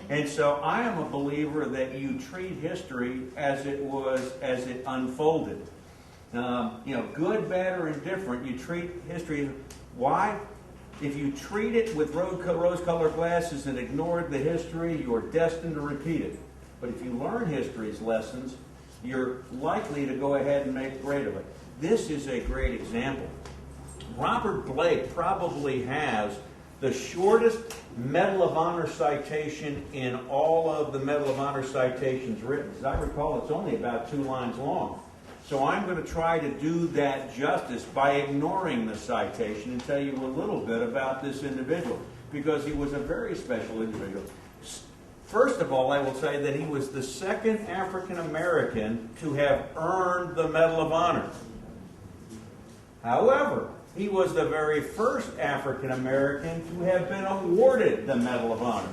And so I am a believer that you treat history as it unfolded. Good, bad, or indifferent, you treat history. Why? If you treat it with rose-colored glasses and ignore the history, you're destined to repeat it. But if you learn history's lessons, you're likely to go ahead and make great of it. This is a great example. Robert Blake probably has the shortest Medal of Honor citation in all of the Medal of Honor citations written. As I recall, it's only about 2 lines long. So I'm going to try to do that justice by ignoring the citation and tell you a little bit about this individual, because he was a very special individual. First of all, I will say that he was the second African American to have earned the Medal of Honor. However, he was the very first African American to have been awarded the Medal of Honor.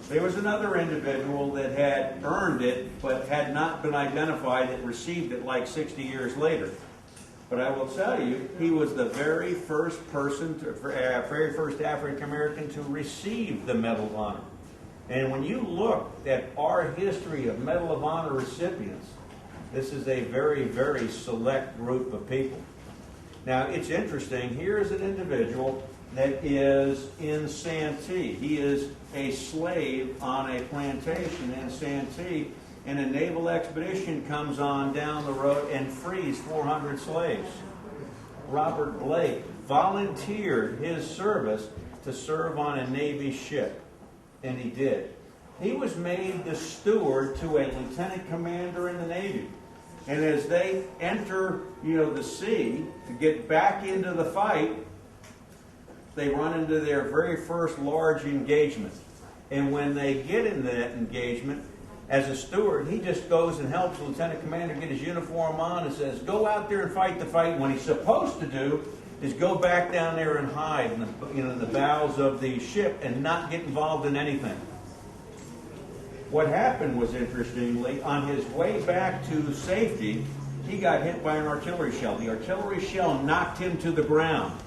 There was another individual that had earned it but had not been identified that received it like 60 years later. But I will tell you, he was the very first very first African American to receive the Medal of Honor. And when you look at our history of Medal of Honor recipients, this is a very, very select group of people. Now, it's interesting. Here is an individual that is in Santee. He is a slave on a plantation in Santee, and a naval expedition comes on down the road and frees 400 slaves. Robert Blake volunteered his service to serve on a Navy ship, and he did. He was made the steward to a lieutenant commander in the Navy. And as they enter, the sea to get back into the fight, they run into their very first large engagement. And when they get in that engagement, as a steward, he just goes and helps the lieutenant commander get his uniform on and says, go out there and fight the fight. What he's supposed to do is go back down there and hide in the bows of the ship and not get involved in anything. What happened was, interestingly, on his way back to safety, he got hit by an artillery shell. The artillery shell knocked him to the ground,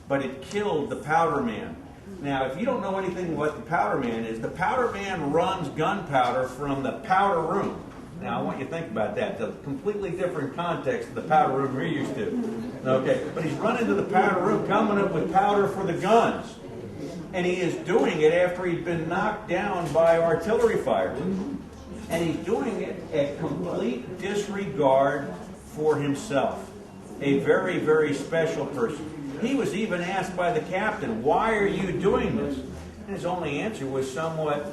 but it killed the powder man. Now, if you don't know anything what the powder man is, the powder man runs gunpowder from the powder room. Now, I want you to think about that. It's a completely different context of the powder room we're used to. Okay, but he's running to the powder room, coming up with powder for the guns. And he is doing it after he'd been knocked down by artillery fire. And he's doing it at complete disregard for himself. A very, very special person. He was even asked by the captain, why are you doing this? And his only answer was somewhat,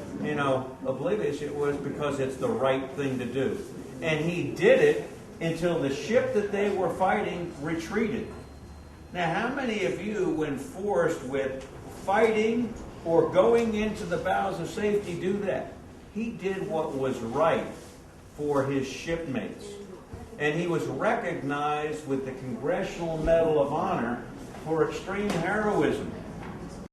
oblivious. It was because it's the right thing to do. And he did it until the ship that they were fighting retreated. Now, how many of you, when forced with fighting or going into the bows of safety, do that? He did what was right for his shipmates. And he was recognized with the Congressional Medal of Honor for extreme heroism.